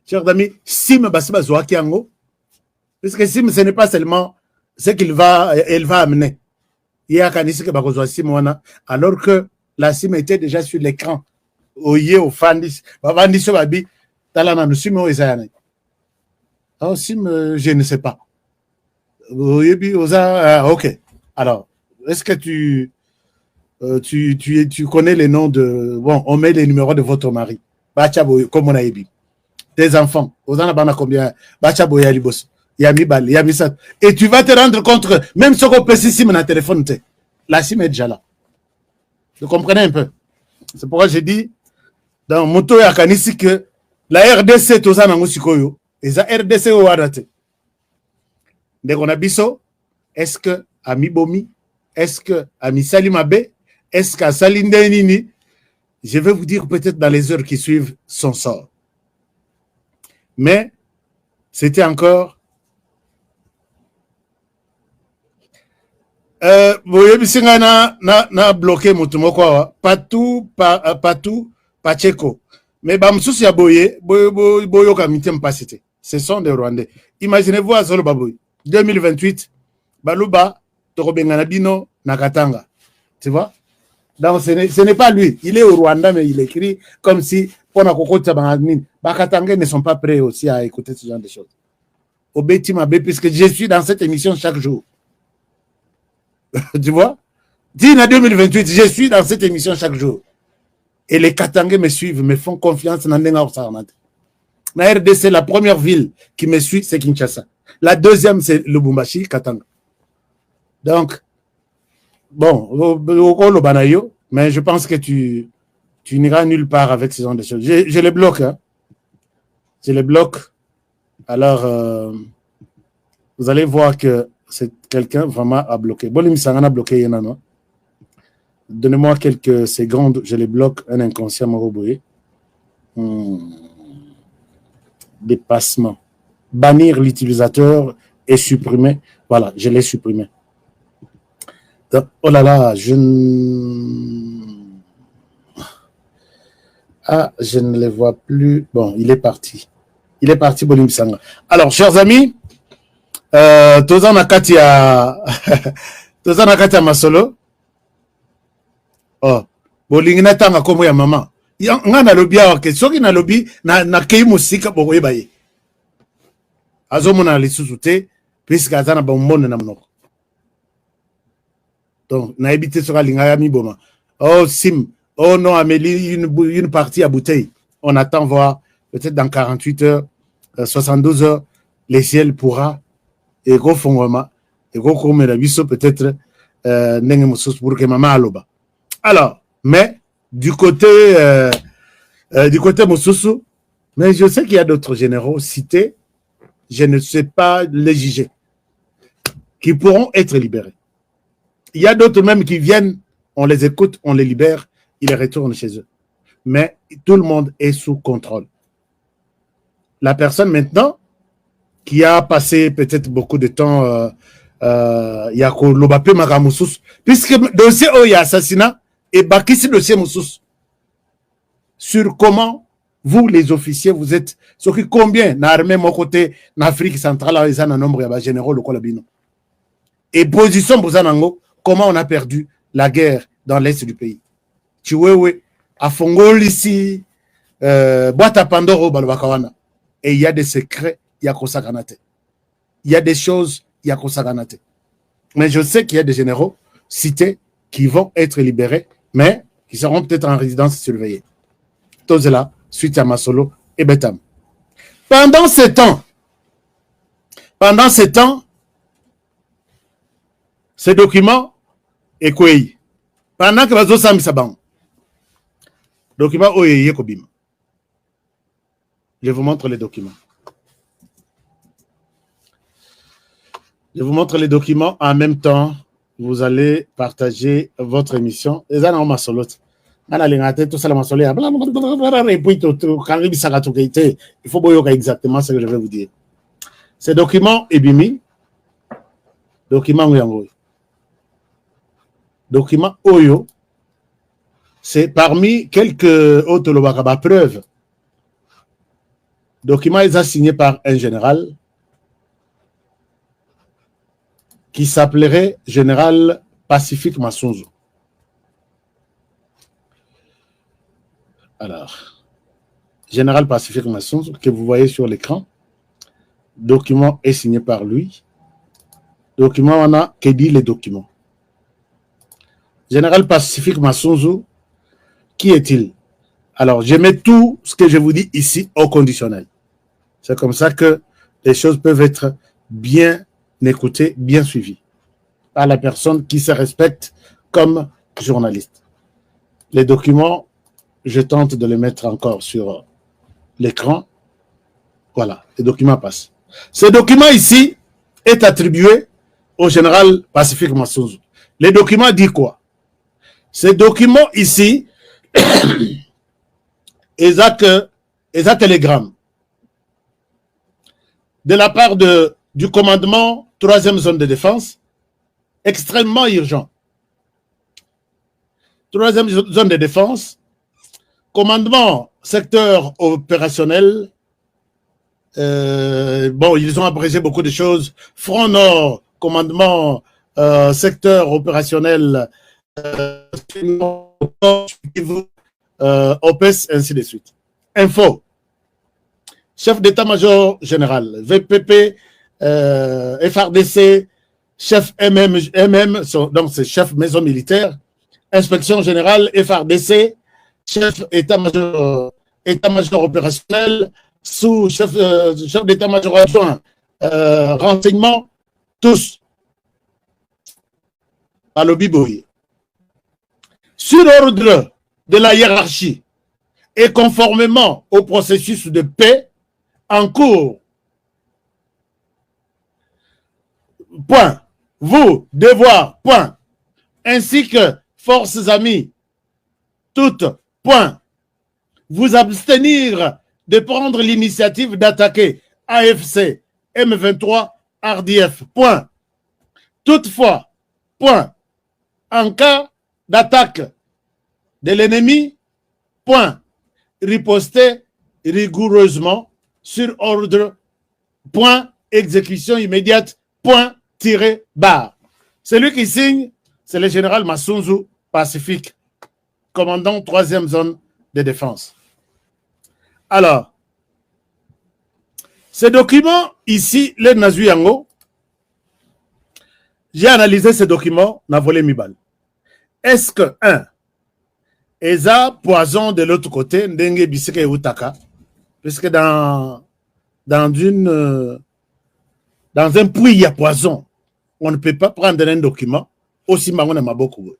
Chers amis, Sim Basiba Zoakiango, parce que Sim, ce n'est pas seulement ce qu'elle va amener. Il y a Kanisi Bakozoa Simona, alors que la Sim était déjà sur l'écran. Oye, au Fandis, Bavandis Babi, Talana, nous Sim, oh, Sim, je ne sais pas. Ok. Alors, est-ce que tu connais les noms de... Bon, on met les numéros de votre mari. Bachabo, comme on a dit. Tes enfants. Aux en combien? Bachabo, Yalibos. Yamibal, Yamisat. Et tu vas te rendre compte que même ce qu'on peut SIM dans le téléphone, la SIM est déjà là. Vous comprenez un peu? C'est pourquoi j'ai dit dans Moto Yakanisi que la RDC, tout ça, et la RDC, au Warate. Dès qu'on a biso, est-ce que Ami Bomi, est-ce que Ami Salimabe, est-ce qu'à Salinde Nini, je vais vous dire peut-être dans les heures qui suivent son sort. Mais c'était encore boyebisinga na bloqué mutu moko awa Patou Pacheco, mais bamususu ya boyoka mitema mpasi te. Ce sont des Rwandais. Imaginez-vous azolo baboy 2028 baluba tokobengana bino na Katanga, tu vois. Donc ce n'est pas lui, il est au Rwanda, mais il écrit comme si pour na kokota bangamine bakatangais ne sont pas prêts aussi à écouter ce genre de choses. Obeti Mabé, puisque je suis dans cette émission chaque jour. Tu vois? Dis en 2028, je suis dans cette émission chaque jour. Et les Katangais me suivent, me font confiance. Na RDC, la première ville qui me suit, c'est Kinshasa. La deuxième, c'est Lubumbashi, Katanga. Donc, bon, mais je pense que tu n'iras nulle part avec ce genre de choses. Je les bloque. Hein. Je les bloque. Alors, vous allez voir que c'est quelqu'un vraiment à bloquer. Bolim Sangana a bloqué Yenano. Donnez-moi quelques secondes, je les bloque, un inconscient Moroboye. Dépassement. Bannir l'utilisateur et supprimer. Voilà, je l'ai supprimé. Donc, oh là là, je ne le vois plus. Bon, il est parti. Il est parti, Bolim Sangana. Alors, chers amis, Tozana Katia Masolo. Oh, bolingi na tanga komo ya mama. Nga na lobi awa ke soki na lobi na kei musika bokoye baye. Azomona lisusu te puisque azana ba mbone na monoko. Donc na ebité soka linga ya miboma. Oh Sim, oh non Amélie une partie à bouteille. On attend voir peut-être dans 48 heures, 72 heures les ciels pourra et go fongoma et go komela biso peut-être ndenge mususu pour que mama aloba. Alors, mais du côté Moussoussou, mais je sais qu'il y a d'autres généraux cités, je ne sais pas les juger, qui pourront être libérés. Il y a d'autres même qui viennent, on les écoute, on les libère, ils retournent chez eux. Mais tout le monde est sous contrôle. La personne maintenant, qui a passé peut-être beaucoup de temps, il y a Lobapé Maramoussous, puisque le dossier où il y a assassinat, et Bakissi dossier Moussous, sur comment vous, les officiers, vous êtes, sur combien l'armée, mon côté, en Afrique centrale, ils ont un nombre de généraux, le Kolabino. Et position, comment on a perdu la guerre dans l'est du pays. Tu vois, à Fongol ici, boîte à Pandoro, Balbakawana. Et il y a des secrets, il y a Kosaganate. Il y a des choses, il y a Kosaganate. Mais je sais qu'il y a des généraux cités qui vont être libérés, mais qui seront peut-être en résidence surveillée. Tout cela, suite à Masolo et Betam. Pendant ce temps, ces documents est quoi? Pendant que Bazo Sam Saban, document Oyeye Kobim. Je vous montre les documents. Je vous montre les documents en même temps. Vous allez partager votre émission. Et ça, non, Masolo. Il faut voir exactement ce que je vais vous dire. Ces documents Ebimi, document Oyango. Document Oyo, c'est parmi quelques autres preuves Document est signé par un général qui s'appellerait Général Pacifique Massunzu. Alors, Général Pacifique Massunzu, que vous voyez sur l'écran, document est signé par lui. Document, on a que dit les documents. Général Pacifique Massunzu, qui est-il? Alors, je mets tout ce que je vous dis ici au conditionnel. C'est comme ça que les choses peuvent être bien écoutées, bien suivies par la personne qui se respecte comme journaliste. Les documents, je tente de les mettre encore sur l'écran. Voilà, les documents passent. Ce document ici est attribué au général Pacifique Massunzu. Les documents disent quoi? Ce document ici est un télégramme de la part du commandement 3e zone de défense, extrêmement urgent. 3e zone de défense, commandement secteur opérationnel. Bon, ils ont abrégé beaucoup de choses. Front Nord, commandement secteur opérationnel, OPES, ainsi de suite. Info. Chef d'état-major général, VPP, FRDC, chef MM, donc c'est chef maison militaire, inspection générale, FRDC, chef état-major opérationnel, sous-chef d'état-major adjoint, renseignement, tous à l'Obiboye. Sur ordre de la hiérarchie et conformément au processus de paix en cours, point, vous, devoir, point, ainsi que forces amies, toutes, point, vous abstenir de prendre l'initiative d'attaquer AFC, M23, RDF, point. Toutefois, point, en cas d'attaque de l'ennemi, point, riposter rigoureusement sur ordre, point, exécution immédiate, point, tiré, barre. Celui qui signe, c'est le général Massunzu Pacifique, commandant 3e zone de défense. Alors, ce document ici, le Nazuyango, j'ai analysé ce document, n'a volé mi balle. Est-ce que, un, Eza poison de l'autre côté, Ndenge Biseke Utaka, puisque dans un puits, il y a poison. On ne peut pas prendre un document aussi marron Maboko.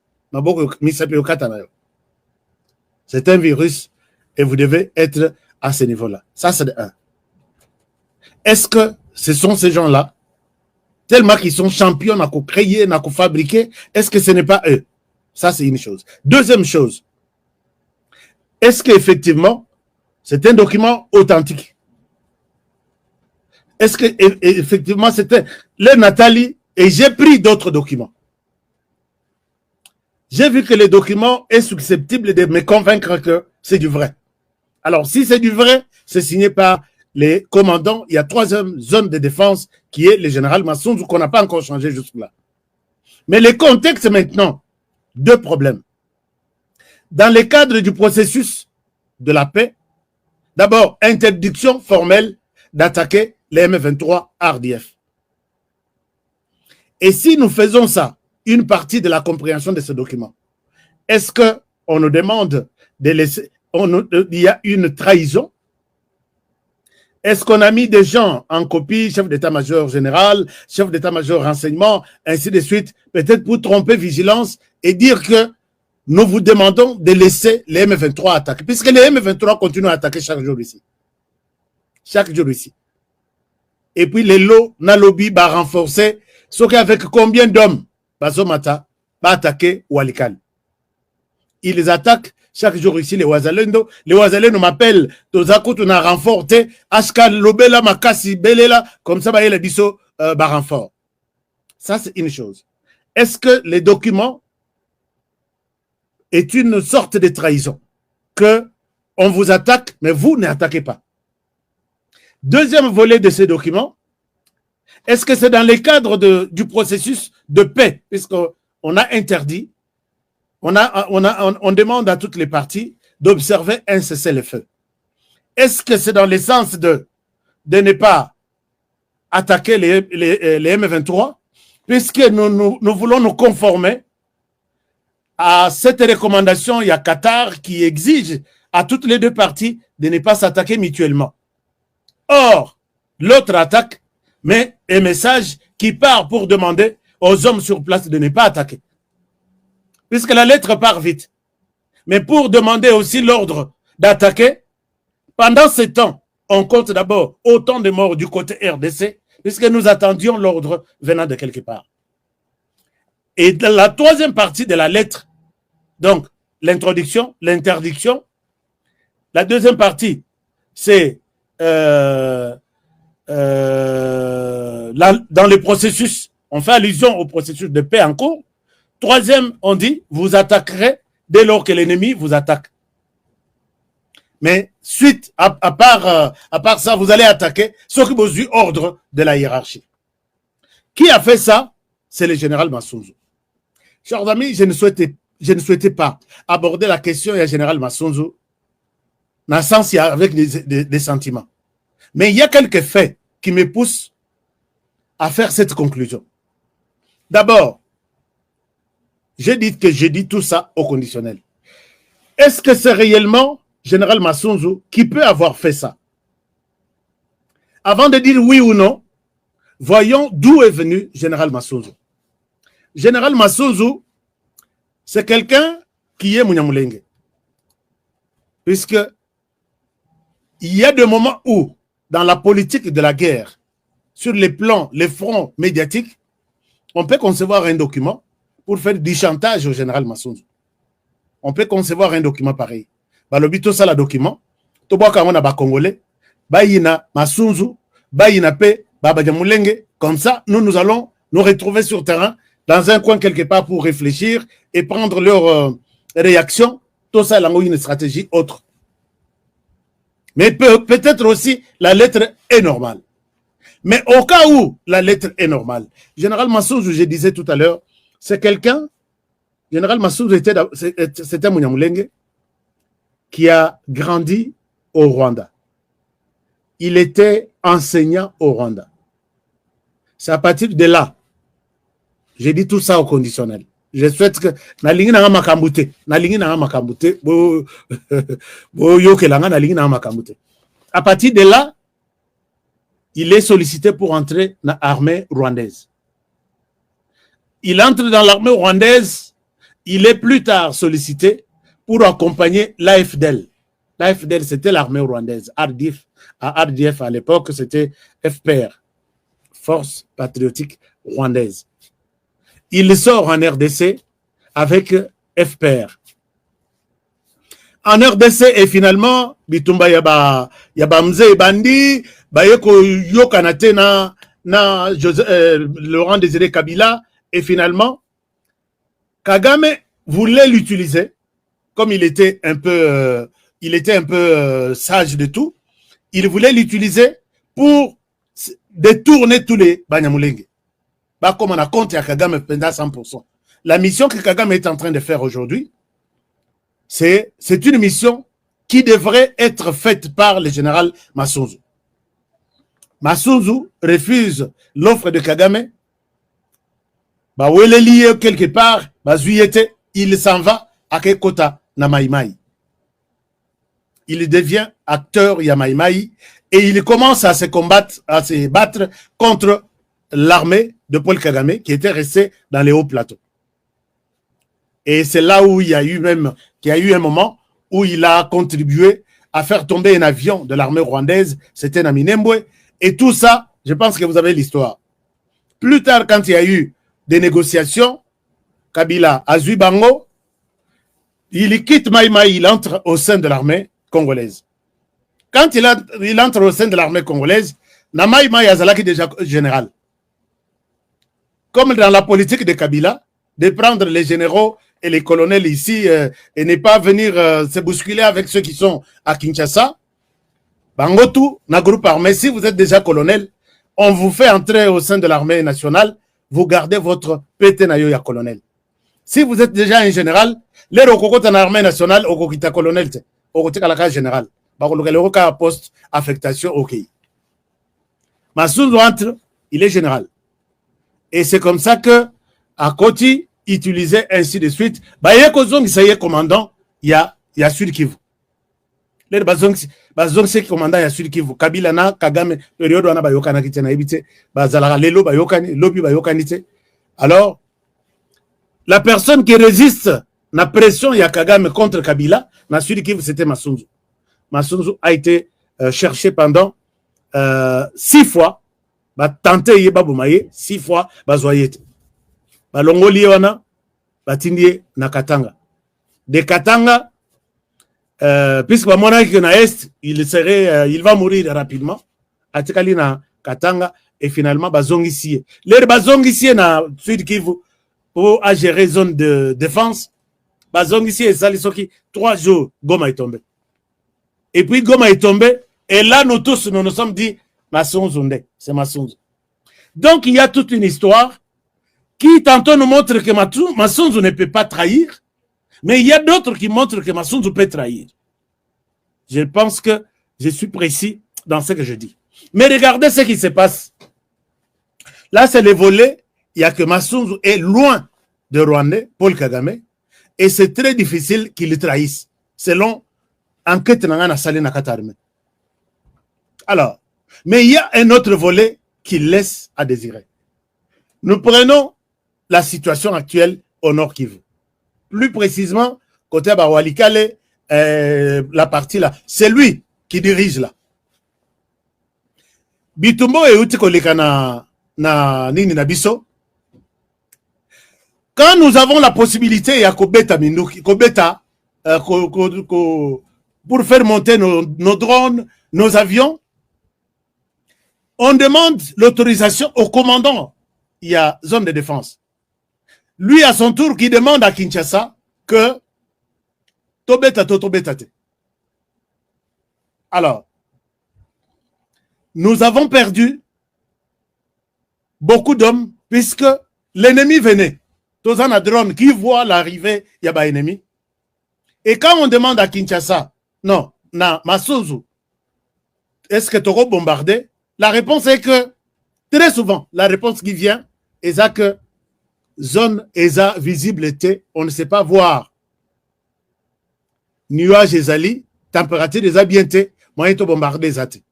C'est un virus et vous devez être à ce niveau-là. Ça, c'est de un. Est-ce que ce sont ces gens-là, tellement qu'ils sont champions à créer, à fabriquer, est-ce que ce n'est pas eux? Ça, c'est une chose. Deuxième chose, est-ce qu'effectivement, c'est un document authentique? Est-ce qu'effectivement, c'était le Nathalie et j'ai pris d'autres documents? J'ai vu que le document est susceptible de me convaincre que c'est du vrai. Alors, si c'est du vrai, c'est signé par les commandants. Il y a 3e zone de défense qui est le général Massunzu qu'on n'a pas encore changé jusque-là. Mais le contexte maintenant, deux problèmes. Dans le cadre du processus de la paix, d'abord, interdiction formelle d'attaquer les M23 RDF. Et si nous faisons ça, une partie de la compréhension de ce document, est-ce qu'on nous demande de laisser, il y a une trahison? Est-ce qu'on a mis des gens en copie, chef d'état-major général, chef d'état-major renseignement, ainsi de suite, peut-être pour tromper vigilance et dire que nous vous demandons de laisser les M23 attaquer, puisque les M23 continuent à attaquer chaque jour ici. Chaque jour ici. Et puis les lots, Nalobi va renforcer, sauf qu'avec combien d'hommes Bazomata va attaquer Walikal. Ils attaquent chaque jour ici les Wazalendo. Les Wazalendo m'appellent, Tozako, tu n'as renforcé, Ashkan, Lobela, Makasi, Belela, comme ça, il a dit ça, renfort. Ça, c'est une chose. Est-ce que les documents est une sorte de trahison? Que on vous attaque, mais vous n'attaquez pas. Deuxième volet de ces documents, est-ce que c'est dans le cadre du processus de paix, puisqu'on a interdit, on demande à toutes les parties d'observer un cessez-le-feu. Est-ce que c'est dans le sens de ne pas attaquer les M23, puisque nous voulons nous conformer à cette recommandation, il y a Qatar qui exige à toutes les deux parties de ne pas s'attaquer mutuellement. Or, l'autre attaque, mais un message qui part pour demander aux hommes sur place de ne pas attaquer. Puisque la lettre part vite. Mais pour demander aussi l'ordre d'attaquer, pendant ce temps, on compte d'abord autant de morts du côté RDC, puisque nous attendions l'ordre venant de quelque part. Et dans la troisième partie de la lettre, donc l'introduction, l'interdiction, la deuxième partie, c'est dans le processus, on fait allusion au processus de paix en cours. Troisième, on dit, vous attaquerez dès lors que l'ennemi vous attaque. Mais suite, à part ça, vous allez attaquer ceux qui vous ont eu ordre de la hiérarchie. Qui a fait ça? C'est le général Masunzu. Chers amis, je ne souhaitais pas aborder la question du général Masunzu dans le sens avec des sentiments. Mais il y a quelques faits qui me poussent à faire cette conclusion. D'abord, j'ai dit tout ça au conditionnel. Est-ce que c'est réellement général Masunzu qui peut avoir fait ça? Avant de dire oui ou non, voyons d'où est venu général Masunzu. Général Masunzu, c'est quelqu'un qui est Munyamulenge. Puisque il y a des moments où, dans la politique de la guerre, sur les plans, les fronts médiatiques, on peut concevoir un document pour faire du chantage au général Masunzu. On peut concevoir un document pareil. Balobito ça le document, toboka wana ba Congolais, bayina Masunzu, bayina pe Babadiamulenge. Comme ça, nous allons nous retrouver sur terrain dans un coin quelque part pour réfléchir et prendre leur réaction. Tout ça, il y a une stratégie autre. Mais peut-être aussi, la lettre est normale. Mais au cas où la lettre est normale, Général Masunzu, je disais tout à l'heure, c'est quelqu'un, Général Masunzu c'était Munyamulenge, qui a grandi au Rwanda. Il était enseignant au Rwanda. C'est à partir de là, j'ai dit tout ça au conditionnel. Je souhaite que nalingi na makambute, à partir de là, il est sollicité pour entrer dans l'armée rwandaise. Il entre dans l'armée rwandaise, il est plus tard sollicité pour accompagner l'AFDL. L'AFDL, c'était l'armée rwandaise. RDF à l'époque, c'était FPR, Force Patriotique Rwandaise. Il sort en RDC avec FPR. En RDC, et finalement, Bitumba yaba mze bandi, bayeko yokanate na Laurent Désiré Kabila, et finalement, Kagame voulait l'utiliser, comme il était un peu sage de tout, il voulait l'utiliser pour détourner tous les Banyamulenge. Comme on a compté à Kagame pendant 100%. La mission que Kagame est en train de faire aujourd'hui, c'est une mission qui devrait être faite par le général Masunzu. Masunzu refuse l'offre de Kagame. Où il est lié quelque part, il s'en va à Kekota na Maïmaï. Il devient acteur Yamaïmaï et il commence à se battre contre l'armée de Paul Kagame qui était restée dans les hauts plateaux. Et c'est là où il y a eu un moment où il a contribué à faire tomber un avion de l'armée rwandaise, c'était na Minembwe, et tout ça, je pense que vous avez l'histoire. Plus tard, quand il y a eu des négociations, Kabila a zui bango, il quitte Maïmaï, il entre au sein de l'armée congolaise. Quand il entre au sein de l'armée congolaise, na Maïmaï Azalaki déjà général. Comme dans la politique de Kabila, de prendre les généraux et les colonels ici et ne pas venir se bousculer avec ceux qui sont à Kinshasa, Bangotu, na groupe armé, si vous êtes déjà colonel, on vous fait entrer au sein de l'armée nationale, vous gardez votre PT nayo ya colonel. Si vous êtes déjà un général, les rokokota na armée nationale, okokita colonel, okotika la général. Bakolokeleko ka poste affectation, ok. Masunzu entre, il est général. Et c'est comme ça que à Koti utilisait ainsi de suite. Bayeko zong saye commandant, il y a Sud Kivu. Les bazong c'est commandant ya Sud Kivu. Kabila na Kagame période wana bayokana kitena ebite bazalaka lelo bayokani lobi bayokani te. Alors la personne qui résiste la pression ya Kagame contre Kabila na Sud Kivu c'était Masunzu. Masunzu a été cherché pendant 6 fois. Ba tenter ye babumaye 6 fois bazoyete. Ba longoli wana batindie na Katanga. De Katanga puisque ba mona ki na est, il va mourir rapidement. Atikali na Katanga et finalement bazongisie. Les bazongisie na Sud Kivu pour gérer zone de défense. Bazongisie ezali soki 3 jours Goma est tombé. Et puis Goma est tombé et là nous tous nous sommes dit Masunzu, c'est Masunzu. Donc il y a toute une histoire qui tantôt nous montre que Masunzu ne peut pas trahir, mais il y a d'autres qui montrent que Masunzu peut trahir. Je pense que je suis précis dans ce que je dis. Mais regardez ce qui se passe. Là, c'est le volet. Il y a que Masunzu est loin de Rwandais, Paul Kagame, et c'est très difficile qu'il le trahisse, selon enquête na Salé Nakatarme. Alors, mais il y a un autre volet qui laisse à désirer. Nous prenons la situation actuelle au Nord Kivu. Plus précisément, côté Bawalikale, la partie là, c'est lui qui dirige là. Bitumbo et Utikoleka na nini na biso. Quand nous avons la possibilité ya kobeta minduki, kobeta pour faire monter nos drones, nos avions, on demande l'autorisation au commandant. Il y a zone de défense. Lui, à son tour, qui demande à Kinshasa que Tobeta. Alors, nous avons perdu beaucoup d'hommes puisque l'ennemi venait. Tozana drone qui voit l'arrivée, il y a pas ennemi. Et quand on demande à Kinshasa, non, na Masunzu, est-ce que tu auras bombardé? La réponse est que, très souvent, la réponse qui vient est que zone ESA visible était, on ne sait pas voir. Nuages ezali, température des habientés, moyen de bombarder les athées.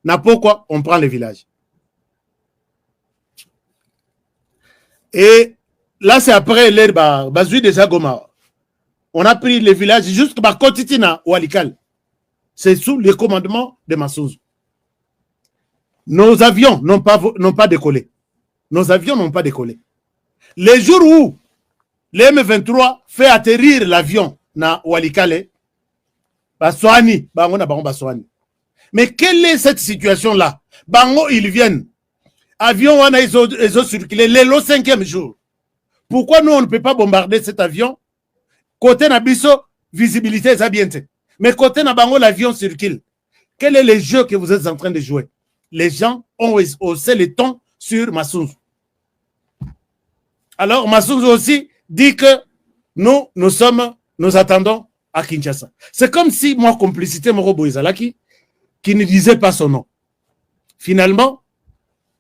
Na pourquoi on prend les villages. Et là, c'est après l'air bazui des Agoma. On a pris les villages jusqu'à Kotitina ou Alikal. C'est sous le commandement de Masunzu. Nos avions n'ont pas décollé. Nos avions n'ont pas décollé. Les jours où le M23 fait atterrir l'avion na Walikale, Baswani, Bango na Bango Baswani. Mais quelle est cette situation-là? Bango, ils viennent. Avion, on a ils ont circulé le 5e jour. Pourquoi nous, on ne peut pas bombarder cet avion? Côté Nabiso, visibilité est bien. Mais côté Nabango, l'avion circule. Quel est le jeu que vous êtes en train de jouer? Les gens ont haussé le ton sur Masunzu. Alors, Masunzu aussi dit que nous attendons à Kinshasa. C'est comme si moi, complicité Morobo Izalaki, qui ne disait pas son nom. Finalement,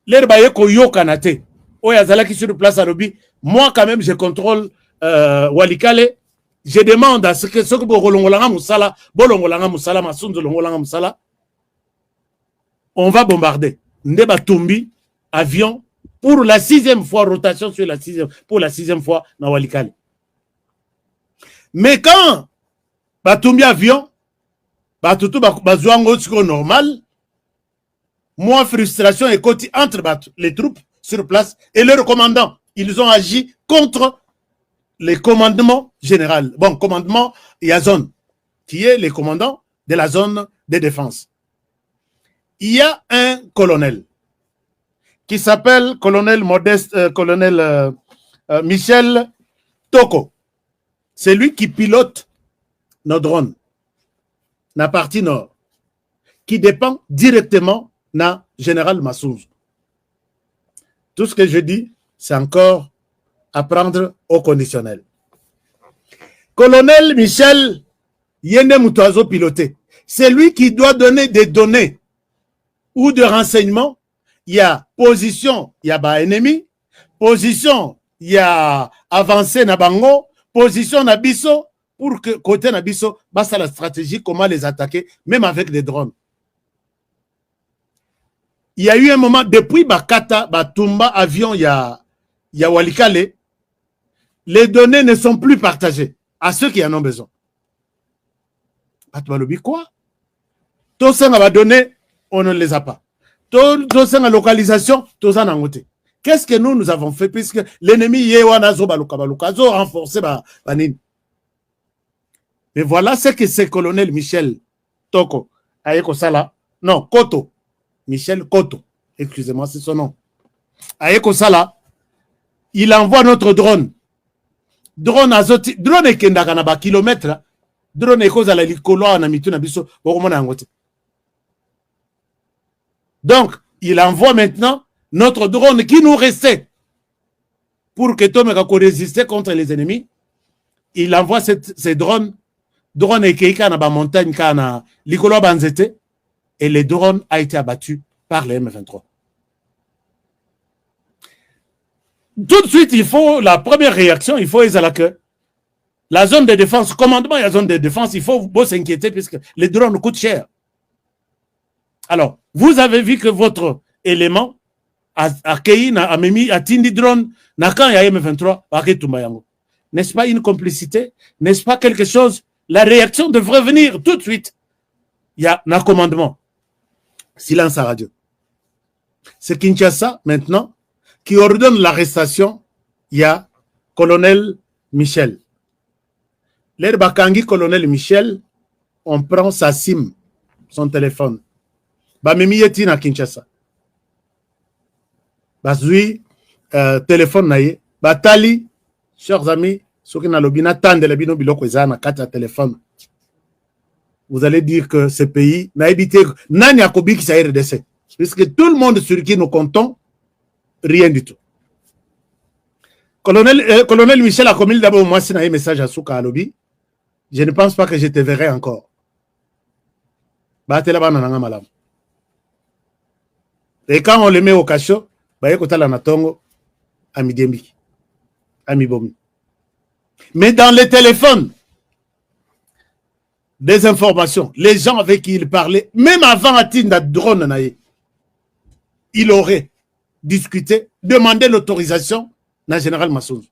l'herbaye Koyo Kanate, Oyazalaki sur place à Robi, moi quand même, je contrôle Walikale. Je demande à ce que Bolongolanga Moussala, Bolongolanga Moussala, Masunzu Longolanga Moussala, on va bombarder. Ndeba Tumbi, avion, pour la 6e fois, rotation sur pour la 6e fois, na Walikale. Mais quand Batumbi avion, Batutu Bazouango Tsuko normal, moi, frustration et côté entre les troupes sur place et leurs commandants. Ils ont agi contre le commandement général. Bon, commandement Yazon, qui est le commandant de la zone de défense. Il y a un colonel qui s'appelle colonel Michel Toko. C'est lui qui pilote nos drones, la partie nord. qui dépend directement na général Massouz. Tout ce que je dis, c'est encore à prendre au conditionnel. Colonel Michel Yende Mutoazo piloté. C'est lui qui doit donner des données ou de renseignements. Il y a position, il y a ennemi, position, il y a avancé na bango, position na biso, pour que côté na biso, c'est la stratégie, comment les attaquer, même avec des drones. Il y a eu un moment, depuis Bakata, Batumba, avion, il y a Walikale, les données ne sont plus partagées à ceux qui en ont besoin. Quoi? Tous ceux qui ont donné, on ne les a pas. Tous ceux qui ont localisation, tous en ont été. Qu'est-ce que nous avons fait puisque l'ennemi a renforcé Banine. Mais voilà ce que c'est colonel Michel Toko. Ayeko Sala. Non, Koto. Michel Koto. Excusez-moi, c'est son nom. Ayeko Sala. Il envoie notre drone. Drone azoti. Drone est kendaka kilomètre. Drone est cause à la likolo na mitu na biso. Donc, il envoie maintenant notre drone qui nous restait pour que Tomekako résiste contre les ennemis. Il envoie ces drones. Drone et Keika na montagne kana likolo banzete et le drone a été abattu par les M23. Tout de suite, il faut la première réaction, il faut que la zone de défense, commandement et la zone de défense, il faut s'inquiéter puisque les drones coûtent cher. Alors, vous avez vu que votre élément a accueilli, a mis, a tindi drone, n'a quand il y a M23, n'est-ce pas une complicité? N'est-ce pas quelque chose? La réaction devrait venir tout de suite. Il y a un commandement. Silence à radio. C'est Kinshasa, maintenant, qui ordonne l'arrestation. Il y a colonel Michel. L'air Bakangi, colonel Michel, on prend sa SIM, son téléphone. Bamemi yeti na Kinshasa. Bazui, téléphone naye. Batali, chers amis, vous allez dire que ce pays n'a évité Nani Akobi qui s'est RDC. Puisque tout le monde sur qui nous comptons, rien du tout. Colonel Michel a commis d'abord moi si un message à Souka Alobi. Je ne pense pas que je te verrai encore. Et quand on le met au cachot, à Midembi, à Mibomi. Mais dans les téléphones, des informations, les gens avec qui il parlait, même avant Atinda drone, il aurait discuté, demandé l'autorisation d'un général Massouz.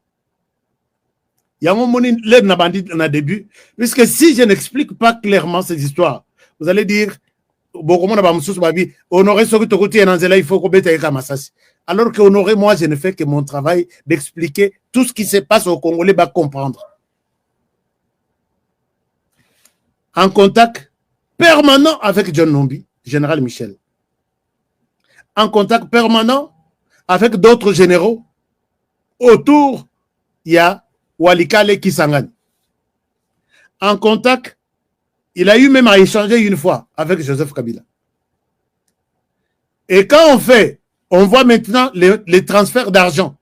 Il y a un moment où début, puisque si je n'explique pas clairement ces histoires, vous allez dire, Honoré il faut alors que Honoré, moi, je ne fais que mon travail d'expliquer tout ce qui se passe au Congolais, comprendre. En contact permanent avec John Nombi, général Michel. En contact permanent avec d'autres généraux. Autour, il y a Walikale Kisangani. En contact, il a eu même à échanger une fois avec Joseph Kabila. Et quand on voit maintenant les transferts d'argent,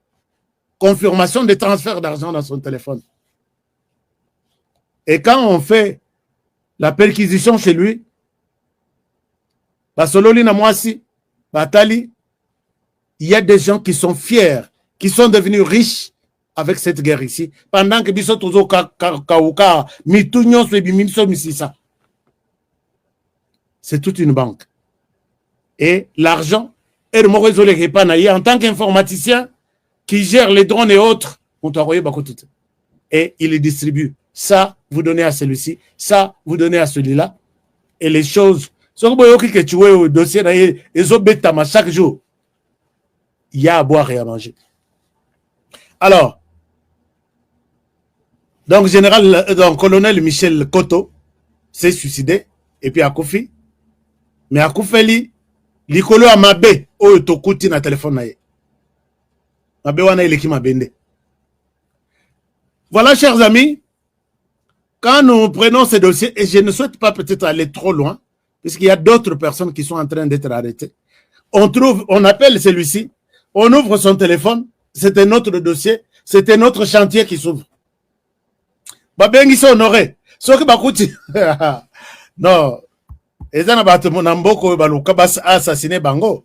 confirmation des transferts d'argent dans son téléphone. Et quand on fait la perquisition chez lui, Basololi Namwasi, Batali, il y a des gens qui sont fiers, qui sont devenus riches avec cette guerre ici, pendant que Biso Tozo Kauka, Mitunyo Swebimiso Misisa. C'est toute une banque. Et l'argent, en tant qu'informaticien qui gère les drones et autres, et il les distribue. Ça, vous donnez à celui-ci, ça, vous donnez à celui-là. Et les choses, chaque jour, il y a à boire et à manger. Alors, donc, colonel Michel Koto s'est suicidé, et puis Akoufi. Mais Akoufeli, Likolo Amabe, Oyo Tokuti na téléphone nae. Mabe wana ileki mabende. Voilà, chers amis, quand nous prenons ces dossiers, et je ne souhaite pas peut-être aller trop loin, puisqu'il y a d'autres personnes qui sont en train d'être arrêtées. On appelle celui-ci, on ouvre son téléphone, c'est un autre dossier, c'est un autre chantier qui s'ouvre. Babengi sont honorés. Sauf que Bakouti, non, ils ont Namboko Baluka assassiné Bango.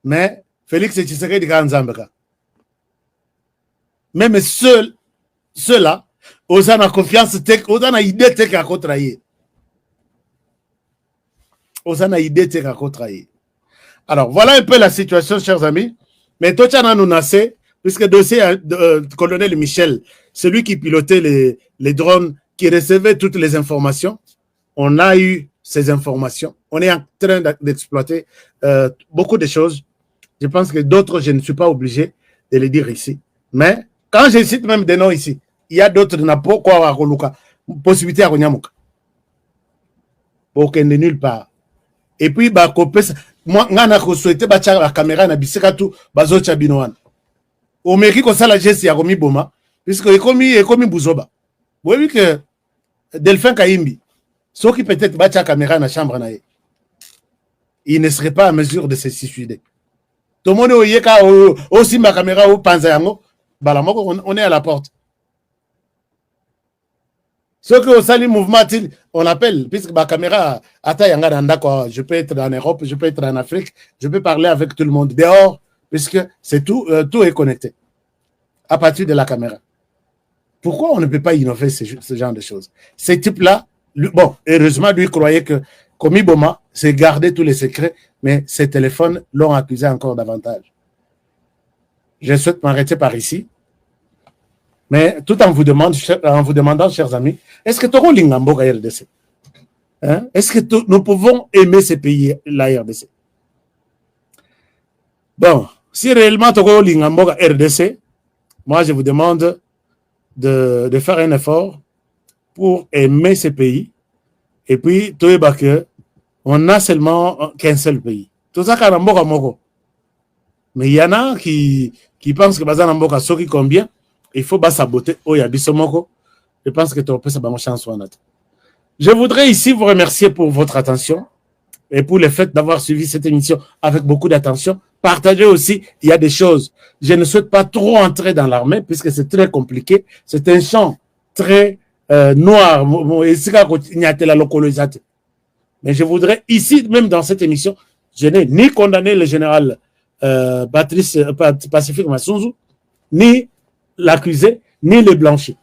Mais Félix Tshisekedi Kanzambeka. Même ceux-là, ils ont confiance, ils ont idée de quoi trahir. Ils ont idée de quoi trahir. Alors, voilà un peu la situation, chers amis. Mais toi, tu as nous nassé, puisque le dossier du colonel Michel, celui qui pilotait les drones, qui recevait toutes les informations, on a eu ces informations. On est en train d'exploiter beaucoup de choses. Je pense que d'autres, je ne suis pas obligé de les dire ici. Mais quand je cite même des noms ici, il y a d'autres qui n'ont pas quoi possibilité à Konyamuka. Aucun de nulle part. Et puis, moi, je souhaité la caméra na bisekatu bazocha binoan. Au meki ko sala geste ya komi boma, puisque ekomi buzoba. Vous voyez que Delphin Kaimbi, ceux qui peut-être battent la caméra dans la chambre, il ne serait pas en mesure de se suicider. Tout le monde est aussi ma caméra au Panzayango, on est à la porte. Ceux qui ont sali mouvement, on appelle, puisque ma caméra, je peux être en Europe, je peux être en Afrique, je peux parler avec tout le monde dehors, puisque c'est tout est connecté à partir de la caméra. Pourquoi on ne peut pas innover ce genre de choses? Ces types-là, bon, heureusement, lui croyait que Komi Boma, c'est garder tous les secrets, mais ces téléphones l'ont accusé encore davantage. Je souhaite m'arrêter par ici, mais tout en vous demandant, chers amis, est-ce que Toro Lingambo à RDC? Hein? Est-ce que nous pouvons aimer ces pays, la RDC? Bon, si réellement Toro Lingambo à RDC, moi je vous demande de faire un effort pour aimer ces pays. Et puis, on a seulement qu'un seul pays. Tout ça, mais il y en a qui pensent que Bazan Mboka, ceux qui combien, il faut saboter. Oh, il y a Bissomoko. Je pense que tu peux savoir ma chance. Je voudrais ici vous remercier pour votre attention et pour le fait d'avoir suivi cette émission avec beaucoup d'attention. Partagez aussi, il y a des choses. Je ne souhaite pas trop entrer dans l'armée puisque c'est très compliqué. C'est un champ très noir. Mais je voudrais ici, même dans cette émission, je n'ai ni condamné le général Pacifique Massunzu, ni l'accusé, ni le blanchi.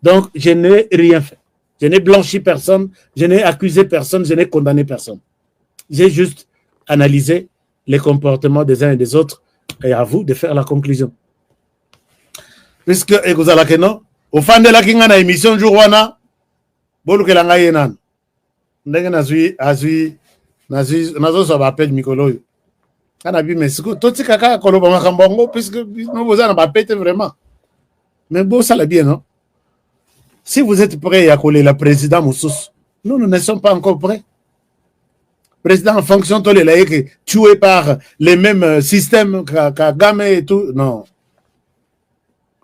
Donc, je n'ai rien fait. Je n'ai blanchi personne, je n'ai accusé personne, je n'ai condamné personne. J'ai juste analysé les comportements des uns et des autres et à vous de faire la conclusion. Puisque, au fin de la kinga émission jour wana, bolu kelanga yenan. Ndenge nazo so appel mikolo yo. Kana bi mesiko toti kaka koloba makambongo puisque nous vous en bapete vraiment. Mais bon ça la bien non. Si vous êtes prêt à coller la président Moussous, nous ne sommes pas encore prêts. Président en fonction de les tué par les mêmes systèmes Kagame et tout, non.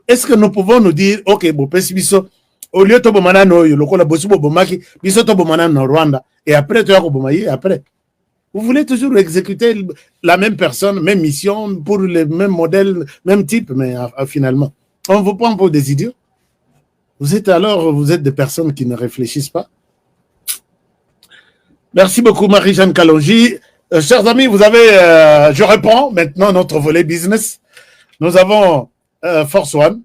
Est-ce que nous pouvons nous dire, ok, bon, Pessibiso, au lieu de Bomana no, le Kola Bosubo Bomaki, Biso Bomana no Rwanda, et après, tu as Bomaye, après. Vous voulez toujours exécuter la même personne, même mission, pour le même modèle, même type, mais finalement, on vous prend pour des idiots. Vous êtes des personnes qui ne réfléchissent pas. Merci beaucoup, Marie-Jeanne Kalonji. Chers amis, vous avez, je reprends maintenant notre volet business. Nous avons Force One,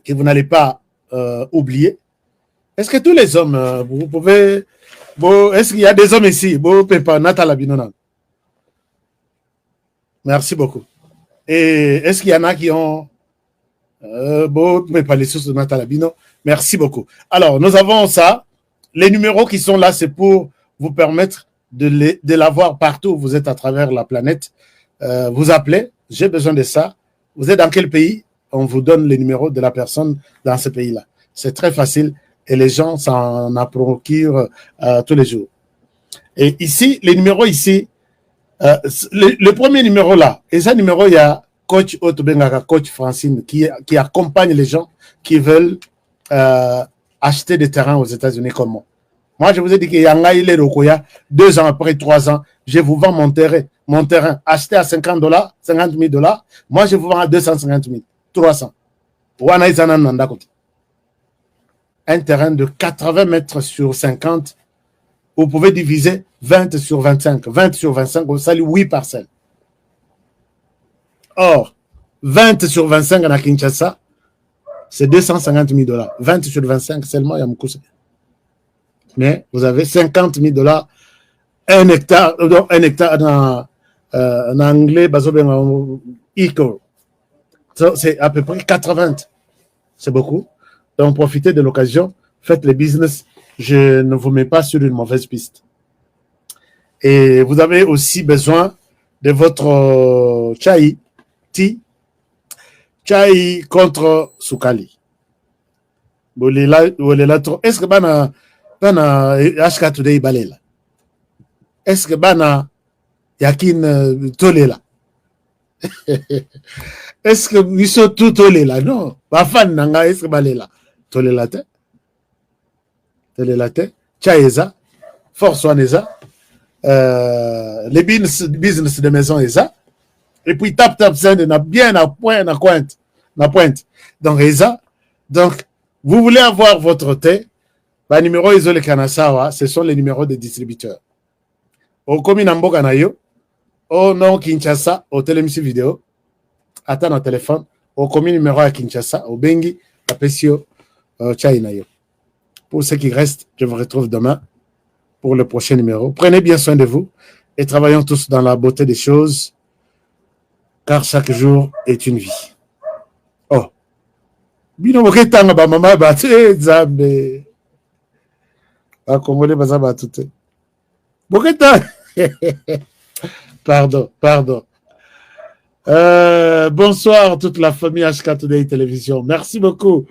que vous n'allez pas oublier. Est-ce que tous les hommes, vous pouvez... est-ce qu'il y a des hommes ici? Merci beaucoup. Et est-ce qu'il y en a qui ont... mais pas les sources de Natalabino. Merci beaucoup. Alors, nous avons ça. Les numéros qui sont là, c'est pour vous permettre de l'avoir partout où vous êtes à travers la planète. Vous appelez, j'ai besoin de ça. Vous êtes dans quel pays? On vous donne les numéros de la personne dans ce pays-là. C'est très facile et les gens s'en procurent tous les jours. Et ici, les numéros ici, le premier numéro là, et ce numéro, il y a coach Otobengaka, coach Francine, qui accompagne les gens qui veulent acheter des terrains aux États-Unis comme moi. Moi, je vous ai dit que Yanga, il est Rokoya, 2 ans après, 3 ans, je vous vends mon terrain, acheté à $50, $50,000. Moi, je vous vends à 250,000, 300. Un terrain de 80 mètres sur 50, vous pouvez diviser 20 sur 25. 20 sur 25, vous salue 8 parcelles. Or, 20 sur 25 à Kinshasa, c'est $250,000. 20 sur 25 seulement, il y a beaucoup. Mais vous avez $50,000, un hectare en anglais, c'est à peu près 80. C'est beaucoup. Donc, profitez de l'occasion, faites le business. Je ne vous mets pas sur une mauvaise piste. Et vous avez aussi besoin de votre chai contre Soukali. Est-ce que bana HK Today balela? Est-ce que bana yakin tolela? Est-ce que ils sont tout tolela? Non. Bafan nanga est-ce que balela? Tolela te. Chaeza, force waneza, les business de maison eza, et puis tap ça n'a bien à pointe. Donc eza, donc vous voulez avoir votre thé, bah numéro isolé Kanasawa, ce sont les numéros des distributeurs. Au commune Mboka na yo, au non Kinshasa, au télémission vidéo, attends au téléphone, au commune numéro à Kinshasa, au Bengi, à Pesio, Chai na yo. Pour ceux qui restent, je vous retrouve demain pour le prochain numéro. Prenez bien soin de vous et travaillons tous dans la beauté des choses, car chaque jour est une vie. Oh. Bino moketanga ba mama ba te zambe. A Congolais baza ba tout. Moketa. Pardon. Bonsoir toute la famille HK Today Télévision. Merci beaucoup.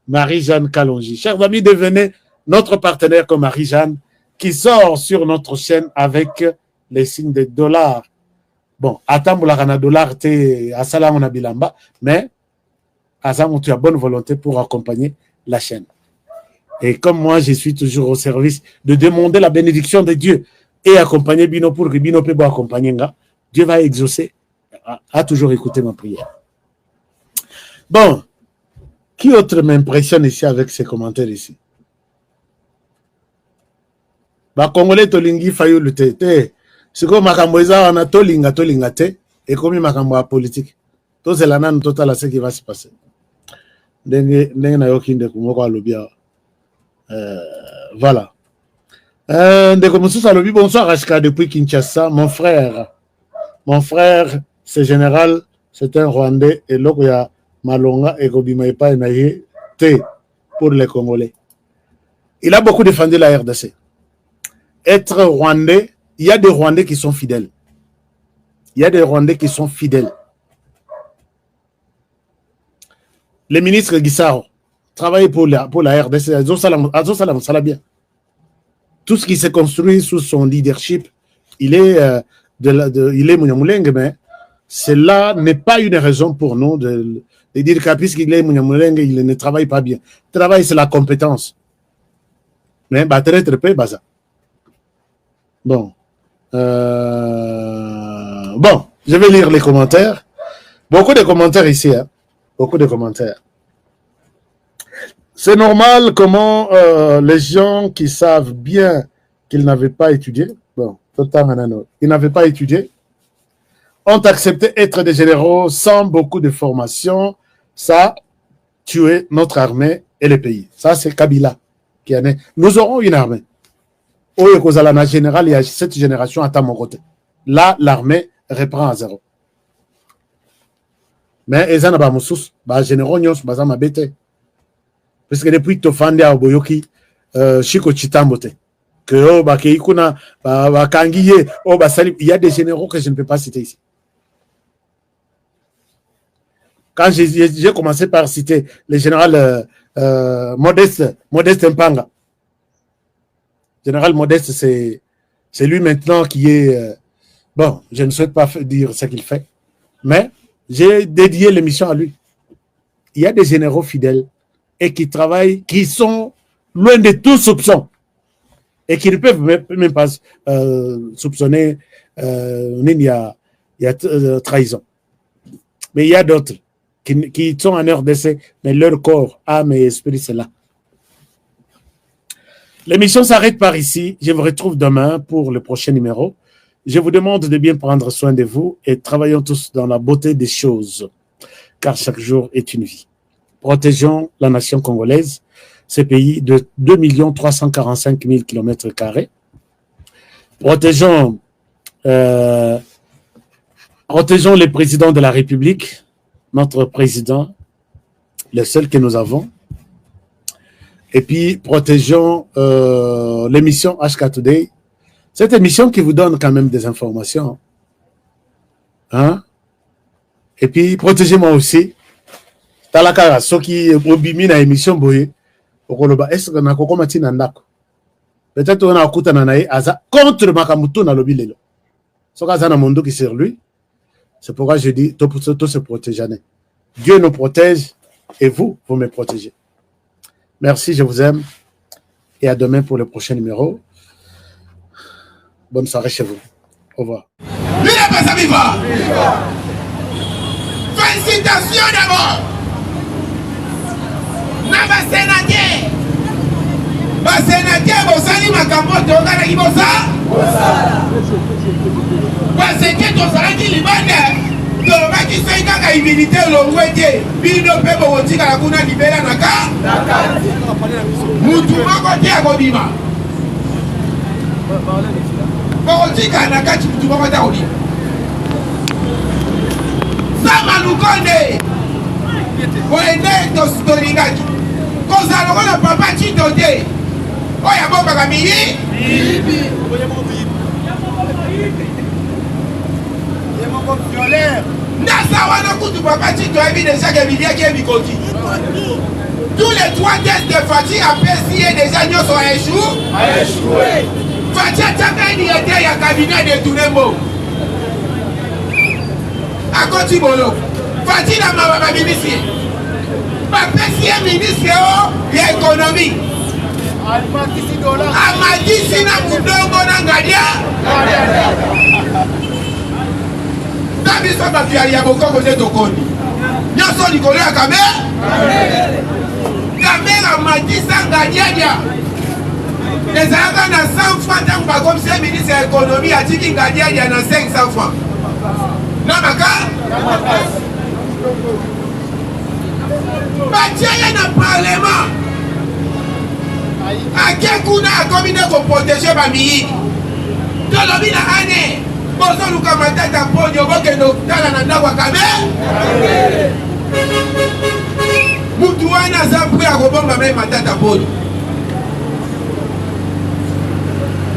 Marie-Jeanne Kalonji. Chers amis, devenez notre partenaire comme Marie-Jeanne qui sort sur notre chaîne avec les signes de dollars. Bon, attends, dollar, t'es à salam on a bilamba, mais à ça, tu as bonne volonté pour accompagner la chaîne. Et comme moi, je suis toujours au service de demander la bénédiction de Dieu et accompagner Bino pour que Bino peut accompagner, Dieu va exaucer, a toujours écouté ma prière. Bon. Qui autre m'impressionne ici avec ces commentaires ici? Ba Congolais tolingi fayu lute te. Siko makambo eza wana tolinga te et comme makambo a politique. To c'est la nan total ce qui va se passer. Ndenge na yokinde kumoko alobia. Voilà. Ndeko Moussous alobi bonsoir HK depuis Kinshasa, mon frère, c'est général, c'est un Rwandais et lokoya Malonga et Kobima Epa Enaye T pour les Congolais. Il a beaucoup défendu la RDC. Être Rwandais, il y a des Rwandais qui sont fidèles. Le ministre Guissaro travaille pour la RDC. Ça bien. Tout ce qui s'est construit sous son leadership, il est Mouniamouleng, mais cela n'est pas une raison pour nous de dire que puisqu'il est Mouniamouleng, il ne travaille pas bien. Travail, c'est la compétence. Mais très peu, baza. Bon. Bon, je vais lire les commentaires. Beaucoup de commentaires ici. Hein. Beaucoup de commentaires. C'est normal comment les gens qui savent bien qu'ils n'avaient pas étudié, bon, ils n'avaient pas étudié, ont accepté d'être des généraux sans beaucoup de formation. Ça a tué notre armée et le pays. Ça, c'est Kabila qui en est. Nous aurons une armée. Au Yokozalana général, il y a cette génération à mon côté. Là, l'armée reprend à zéro. Mais les gens ba généraux nyos baza mabete. Parce que depuis Tofande à Boyoki, Chiko Chitambote, que Bakeikuna, Bakangiye, Basali, il y a des généraux que je ne peux pas citer ici. Quand j'ai commencé par citer le général Modeste Mpanga, général Modeste, c'est lui maintenant qui est... bon, je ne souhaite pas dire ce qu'il fait, mais j'ai dédié l'émission à lui. Il y a des généraux fidèles et qui travaillent, qui sont loin de toute soupçon. et qui ne peuvent même pas soupçonner il y a trahison. Mais il y a d'autres qui sont en heure d'essai, mais leur corps, âme et esprit, c'est là. L'émission s'arrête par ici. Je vous retrouve demain pour le prochain numéro. Je vous demande de bien prendre soin de vous et travaillons tous dans la beauté des choses, car chaque jour est une vie. Protégeons la nation congolaise, ce pays de 2 345 000 km². Protégeons le président de la République, notre président, le seul que nous avons. Et puis, protégeons l'émission HK Today. Cette émission qui vous donne quand même des informations. Hein? Et puis, protégez-moi aussi. Talaka, ceux qui obimi na émission boye, est-ce qu'on a kokomati nandako? Peut-être on a okuta nanae aza contre makamutu na lobi lelo. Soka zana mondo qui sur lui. C'est pourquoi je dis tout se protéger. Dieu nous protège et vous me protégez. Merci, je vous aime et à demain pour le prochain numéro. Bonne soirée chez vous. Au revoir. Félicitations d'abord. Naba sénateur. Ba sénateur bosali makambo tongana kibosa. Parce que tozalaki libanda. Tolobaki soki kaka immunité olongwete bino mpe bokotikala kuna libela na kati mutu moko te akobima bokotikala na kati mutu moko te akobima sama lukonde boye nde tolingaki kozala lokola papa tito te oyo abombaka miyi Nasa wana kutu papa Tito a vu déjà que Bilia qui est bikoti. Tous les 3 tests de Fatih a essayé déjà nous sont échoué. Fatih a tenu était ya cabinet de Tounembo. A côté bolo. Fatih na ma ministre. Papa si est ministre de l'économie. Amadi sina mudongo na ngadia. Biso bafiali ya bokoko te tokoni nyonso likolo ya kamera matisa ngadiadia ezalaka na 100 francs ntango bakomise ministre ya économie atiki ngadiadia na 500 francs na maka batie ye na parlement ake kuna akomi nde koprotege bamiyini tolobi na ane bozo luka matata ponyo bokendo tala na ndako kame mutu wana za prêt à kobomba même matata ponyo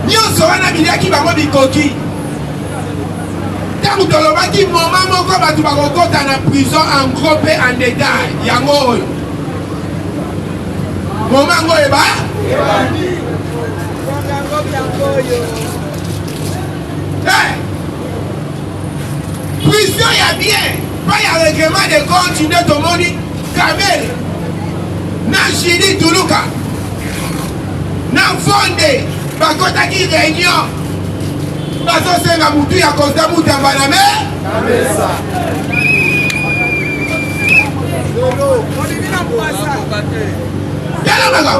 nyonso wana biliaki bango bikoki tangu tolobaki moma moko bato bakokota na prison en gros pe en détail yango oyo moma ngo eba prison ya bien, pas ya règlement de compte, tu ne te moni, Kamel, na Chili Tuluka, na Fonde, bakota ki réunion, baso senga mutu ya kosta muta baname, Kamesa. Yalo maga.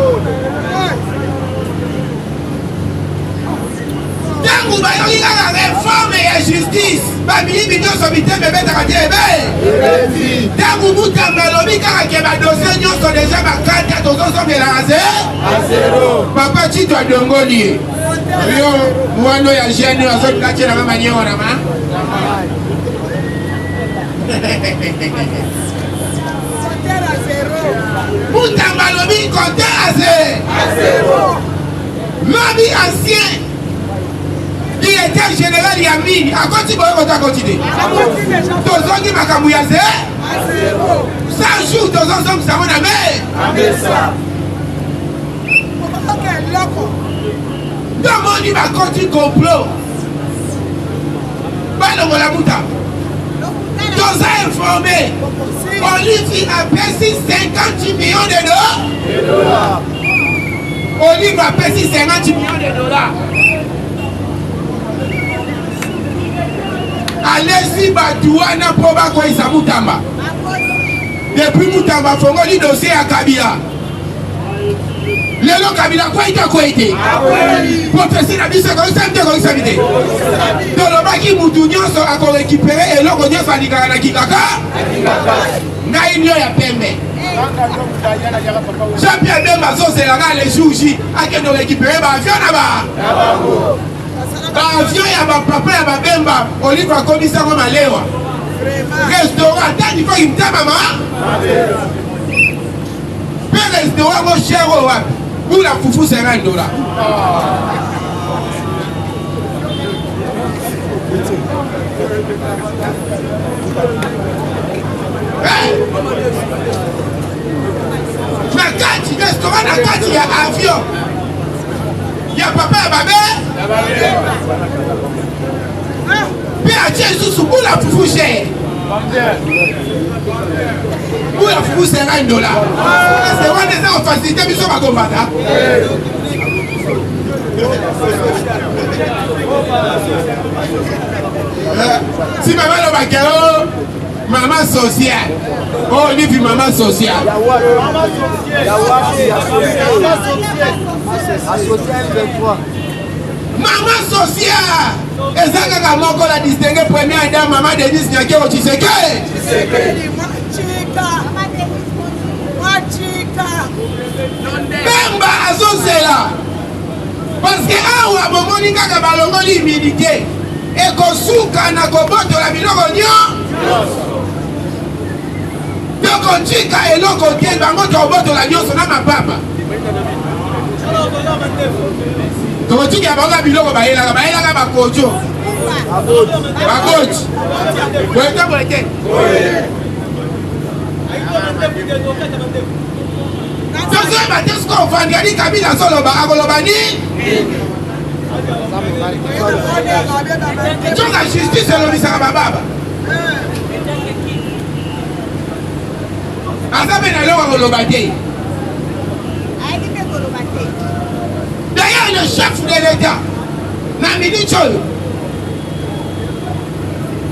Tangu bayoki kaka réforme ya justice babili nyonso biteme betaka te ebe tangu mutamba lobi kaka ke badosie nyonso deja bakata tozosomelaka se papa Tito adongoli ye yo mwano ya jeune azobikatielanga manyeorama mutamba lobi compte à zéro lobi ancien directeur général ya mini akoti boye kota continuer tozongi makambo ya ze 100 jours tozozongisa ngo na mesa ndomoni bakoti complot balongola mutamba toza informé Olivier a payé 50 millions de dollars Olive a payé 50 millions de dollars. Allez-y, Batouana, Proba, Koïsa, Moutamba. Depuis Moutamba, Fongoli, dossier à Kabila. Lélo Kabila, quoi il a quoi été? Professeur Nabi, c'est comme ça, c'est comme ça. Dans le bas qui Moutounia sera récupéré et l'autre Dieu s'en ira à Kikaka. Naïnio ya Pembe. Jean-Pierre Bemba, c'est la gare les jours J. À qui nous récupérer, avion là-bas. Avion, il y a papa, il y a Bemba. Olive a commis ça comme à Léwa. Restaurant, attends, il faut qu'il me t'a maman. Père restaurant, mon cher au wap. Où la foufou c'est $1. Nakati, restaurant Nakati, il y a avion. Il y a papa et babé. Puis à Jésus, où la foufou c'est? Où la foufou c'est $1. C'est vrai des gens en facilité, mais ils sont pas combattants. Si maman le baquero, maman sociale. Oh, lui puis maman sociale. Maman sociale. Et ça, quand on a distingué première dame, maman Denis Nyakero, tu sais que? Bemba azozela. Parce que awa bomoni kaka balongoli humilité. Et kosuka na koboto la biloko nyo. Doko chika eloko tie bango koboto la nyoso na mapapa. Toko chika bango biloko baelaka bakojo. Bakoji. Wete wete. Deuxième matin, ce qu'on va dire, Kabila Soloba, Agolobani. Tu as la justice, c'est le Misarababa. Azabena Agolobati. D'ailleurs, le chef de l'État, Namini Chol,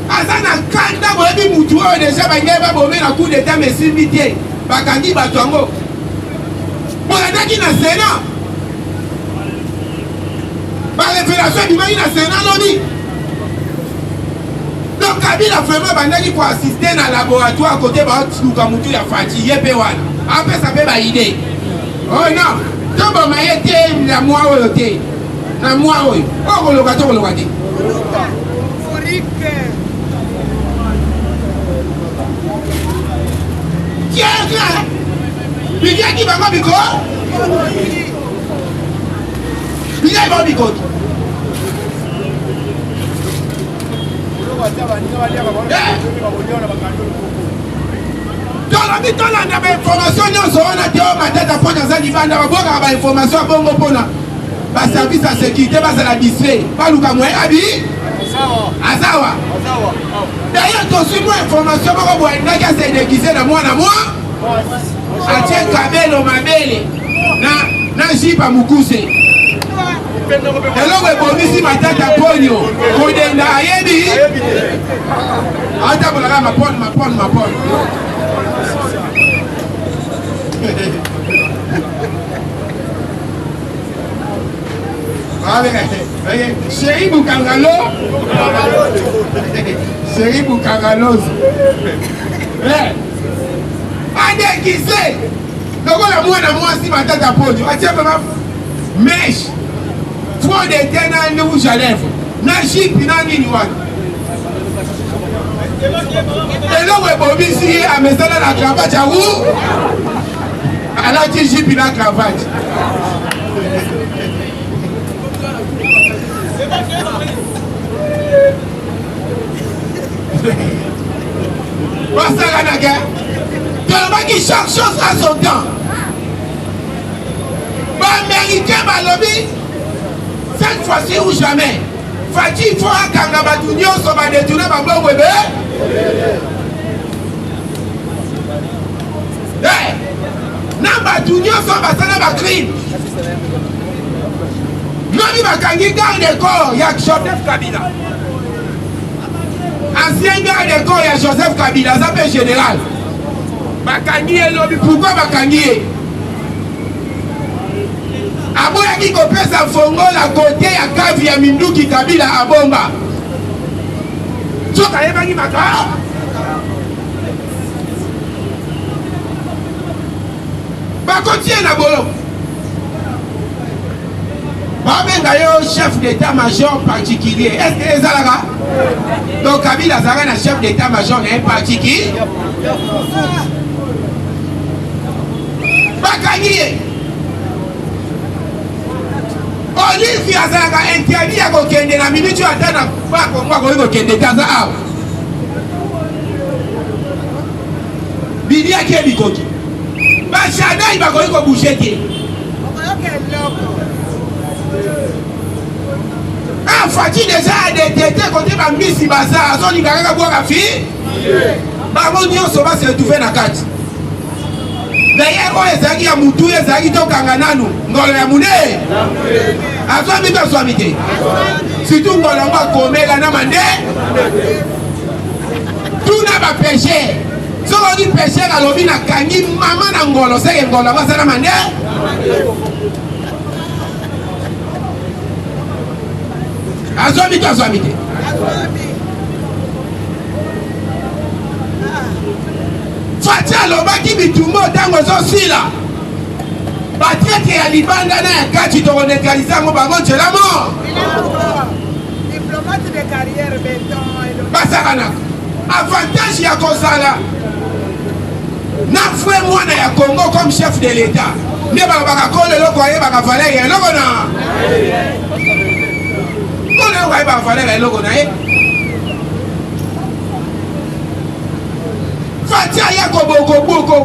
Azana Kanda, Bobi Moutou, déjà, Bagaba, Bomé, la coup d'État, mais Simité, Bakandi, Batuango. Qui na Sénat. La révélation du mari na Sénat lobby. Donc Kabila vraiment bandaki pour assister dans le laboratoire à côté de Lukamutu ya Fati Yepewan. Après ça fait ma idée. Oh non. Donc bon ma été la moi oyote. Na moi oyo. Oh kolokato kolokati. Tiens là. Bigia qui va biko? Bigia va biko. Dans la vie, on a des informations, on a des tête à prendre dans un divan, on a des informations à bon pour le service à sécurité, c'est la distrait. Pas le Kamoué, Abi Azawa. D'ailleurs, tu suis moi information, on s'est déguisé de moi à moi. Atie kabelo mabele na jipa mukuse eloko ebomisi matata ponyo kodenda ayebi atabolaka mapone Chéri Boukangaloz adéguisé. Donc la moi si ma tête à peau, tu vas dire mèche. Trop d'éternel nous rouge à lèvres. Na chip na nini wan. Et là ouais bon ici à maison la cravate à où? À la chip na cravate. Passa la guerre. Chaque chose a son temps. Américain lobby, cette fois-ci ou jamais. Fati il faut un kangabatunio sur ma détourné ma bonne bébé. Namba bato nyonso basala bacrime lobi bakangi garde corps ya Joseph Kabila ancien garde corps ya Joseph Kabila aza mpe général bakangi ye lobi pourquoi bakangi ye aboyaki kopesa fongola kote ya kavi ya Minduki Kabila abomba soka yebaki maka bakotie na bolo babenga yo chef d'état-major particulier est-ce que ezalaka donc Kabila azalaka na chef d'état-major na ye particulier bakangi ye Olivier azalaka interdit ya kokende na minute ata na bakongo akoki kokende te aza awa biliaki ye bikoki bashadai bakoki kobouge te Fati déjà adété côté bambisi baza azolinga kaka bwaka fi bango nyonso base retrouve na kati d'ailleurs oyo ezalaki ya mutu ezalaki tokanga nanu ngolo ya mune azwami to azwami te surtout ngolo yango akomela na mande tuna bapeshe sokoki peshe alobi nakangi mama na ngolo seke ngolo yango azala mande azwami to azwami te Fati alobaki bitumbo ntango ezosila batraite ya libanda na ya kati tokoneutralize yango bango nzela mo basakanaka avantage ya kozala na fwe mwana ya Congo comme chef de l'état nde balobaka kolo eloko ayebaka valeur ya eloko na kolo eloko ayebaka valeur ya eloko na ye Fati aya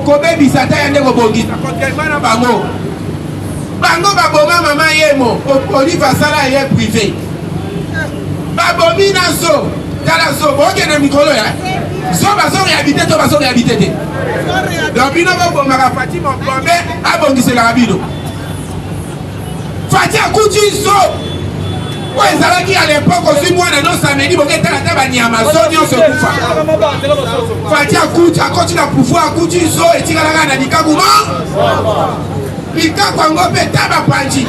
kobebisa ta ya nde kobongisa contrairement na bango baboma mama yemo Olive asala ye privé babomi na so tala so bokende mikolo ya so bazoréhabite to bazoréhabite te donc bino bobomaka Fati mobombe abongiselaka bino Fati akuti so oyo ezalaki ya lepoke ozwi mwana nosamedi boketala ta banyama so nyonso ekufa Fati akuti akoti na pouvoir akuti so etikalaka na likaku likaku yango mpe ta bapanji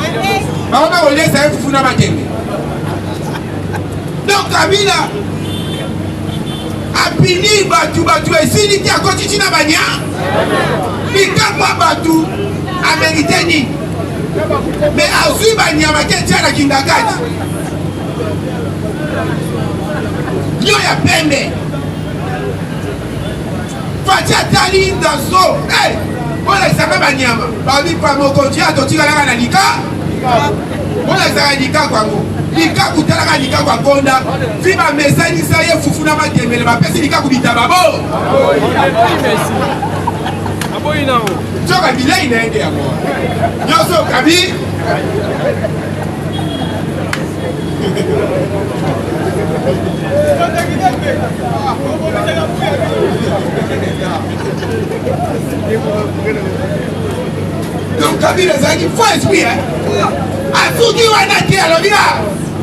bango bakolesa ye fufu na bakende donc Kabila apini batu esili te akoti tina banya likaku ya batu amerite nini mais azwi banyama ke tia na kingakati nyo ya pembe Fati atali ndazo ola isaka banyama babi pa mokonzi atotikalaka na lika ola isaka lika kwango lika kutalaka lika kwa konda fi bamesanisa ye fufu na matembele bapesi lika kubita babo soka bilei na ende yango nyonso kabi donc Kabila ezalaki faux esprit asuki wana te alobi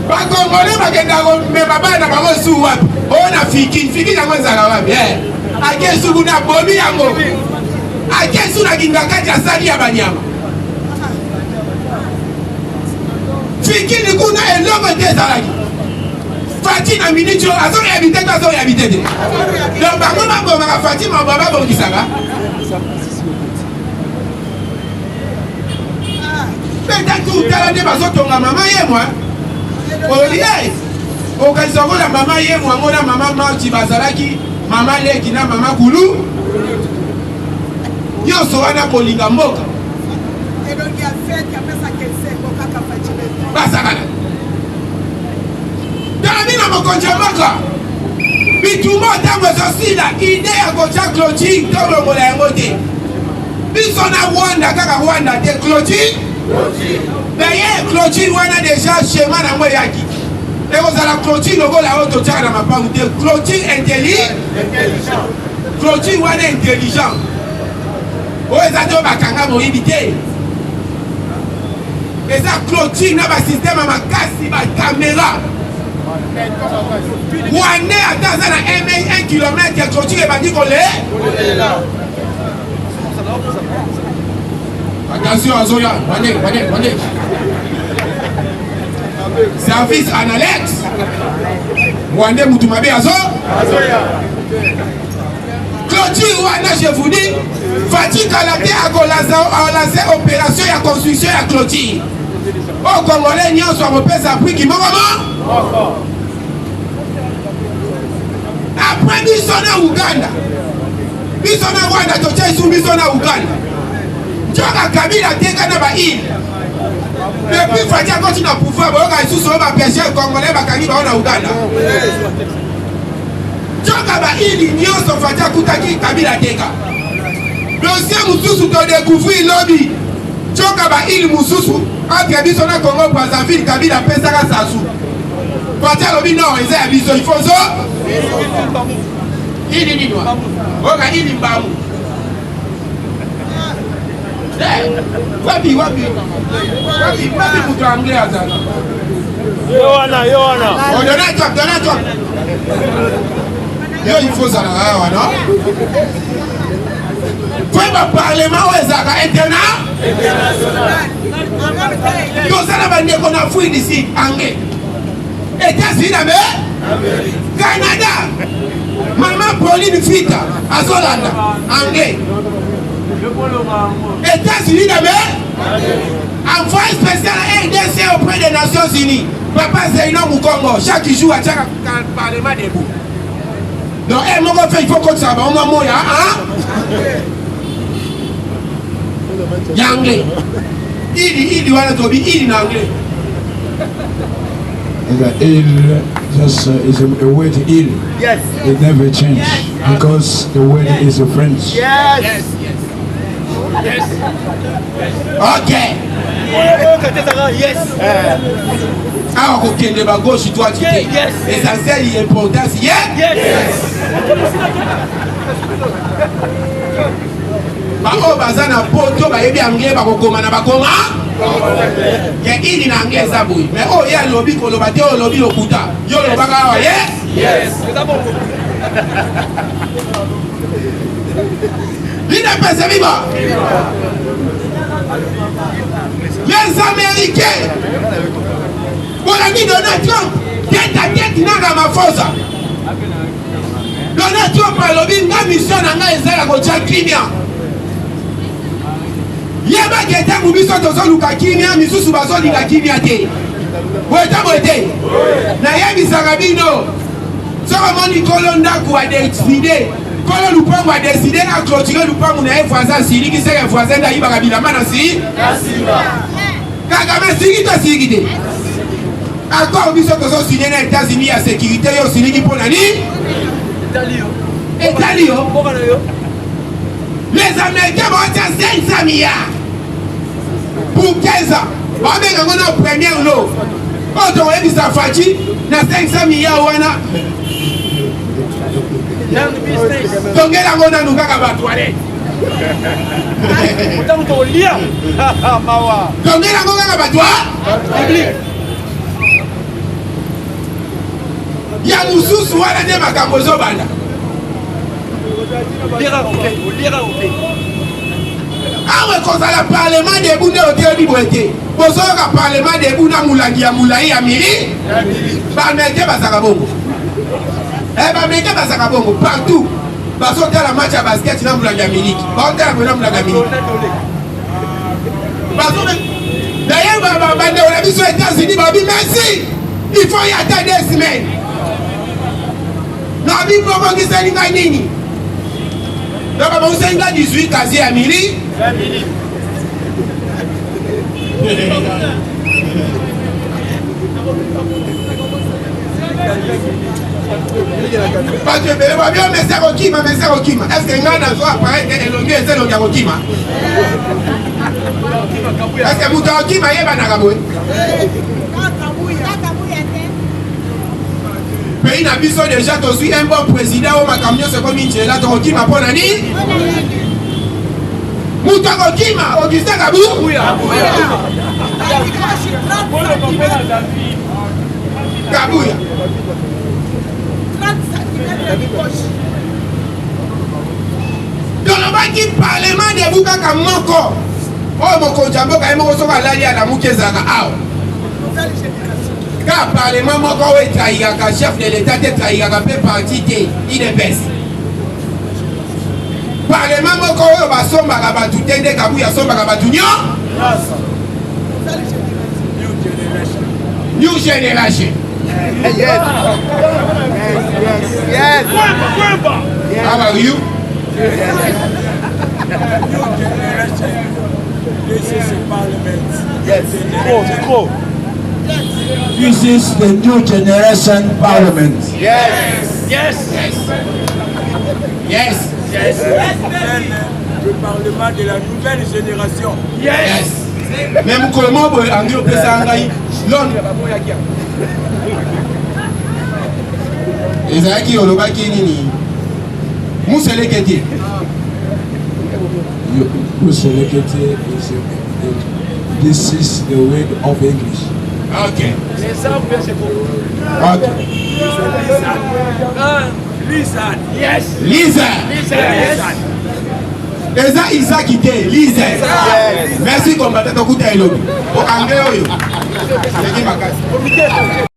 bakongole bakenda komema bana bango esu wapi oyo na fiki yango ezala wapi ake esuku na bomi yango ake esu na kingakati asali ya banyama fikini kuna eloko te ezalaki Fati na minute azoréhabite to azoréhabite te donc bango babomaka Fati mabo babongisaka peut-être utala nde bazotonga mama ye mwa olie okanisa kola mama ye mwa ngo na mama marti bazalaki mama leki na mama kulu nyonso wana kolinga mboka basakana tala na mokonzi ya mboka bitumo ntango ezosila ide ya kotia clôture tolongola yango te biso na Rwanda kaka Rwanda te clôture d'ailleurs clôture wana déjà schéma nango eyaki ekozala clôture lokola oyo totiaka na mapangu te clôture intelligent clôture wana intelligent oyo eza te oyo bakanga moyibi te eza clôture na basystème ya makasi bacaméra wane ata aza na 1 km ya clôture ebandi kolela. Attention azoya wane service analect wande mutu mabe azoya clôture wana je vous dis Fati Kalate a lancé opération ya construction ya clôture au Congolais nyonso akopesa prix ki moko après biso na Uganda biso na Rwanda totia isu biso na Uganda njoka Kabila tenga na baile depuis Fati akoti na pouvoir boyoka isusu oyo bapêcheur Congolais bakangi bao na Uganda njoka baili nyonso Fati akutaki Kabila tenga dossier mususu to découvrir lobby njoka baili mususu entre biso na Congo Brazzaville Kabila pesaka sasu Fati alobi non eza ya biso il faut zo ili ninwa oka ili mbamu wapi mutu anglais azana Yohana Donald Trump yo il faut zala awa non fo baparlement oyo ezalaka international tozala bandeko na afrique du sud anglais États-Unis d'Amérique Canada mama Pauline Fita azolanda anglais États-Unis d'Amérique envoyé spécial RDC auprès des Nations Unies papa Zeyno Mukongo chaque jour à chaque parlement debout donc mon fait il faut qu'on ça va au moya anglais il wana tobi il en anglais just is a word ill. Yes. It never change because the word is a French. Yes. Ok. Yes. Ah, ok, de ma gauche, toi, tu dis. L'essentiel, il est important. Yes. Bako bazana poto ba yebi anglais bako komana bakoma. Ya ini na anglais zabui. Mais oh ya lobby ko lobate o lobby lokuta. Yo lobaka wa yes. Lina pesa viva. Les Américains. Mon ami Donald Trump, tête à tête n'a ma force. Donald Trump a lobby na mission na nga ezala ko cha kimia. Yeba keta mubiso tozo luka kimia misusu bazo lika kimia te. Boete. Na yebi sarabino. Soko moni kolonda ku a décider. Kolo lupango a décider na clôturer lupango na voisin sili ki seke voisin da yiba kabila mana si. Kagame sigite. Encore biso tozo signer na États-Unis à sécurité yo siliki pona ni Italio. Les Américains vont dire 500 milliards pour 15 ans. On va mettre en première lot. Quand on a dit ça, Fati, na 500 milliards wana. Donc elle a nous gars à toilette. Donc elle a gars à toilette. Ya mususu wana de makambozo banda. Awe koza la parlement de Boune hotel di boete. Bozo ka parlement de Boune mulangi ya mulai ya miri. Ba meke basaka bongo. Ba meke basaka bongo partout. Baso tala match ya basket na mulangi ya miri. Ba tala na mulangi ya miri. Baso d'ailleurs ba bande on a vu sur États-Unis ba bi merci. Il faut y attendre des semaines. Na bi promo ki selinga nini? Donc on a 18 casiers à mili. Parce que bien mais Okima. Est-ce que ngana so apparaît que elongi est elongi Okima? Est-ce que muta Okima yeba na kabwe? Pays n'a biso déjà to suis un bon président au makamio c'est comme Ingela to Okima pona ni. Moutako Kima, Augustin Kabou. Kabouya. Dans le parlement de Boukaka Moko. Oh, mon conjambo, quand même, on s'en va aller à la Moukezaka. Car parlement Moko est traïgaka, chef de l'État est traïgaka, fait partie de l'IDPS. Parlement Moko va somba Rabatu, Tende Kabouya somba Rabatu. New generation. Yes. How are you? This is the parliament. Yes. Micro. This is the new generation parliament. Yes. Yes. Yes. Yes. Le parlement de la nouvelle génération. Yes. Même comment vous avez fait ça? Ezaki oloba kinini Muselekete Muselekete is this is the word of English. Okay. Okay. Lizard. Yes. Lisa. Eza Isaac ite Lisa. Merci combattant kuta elobi. O anglais oyo.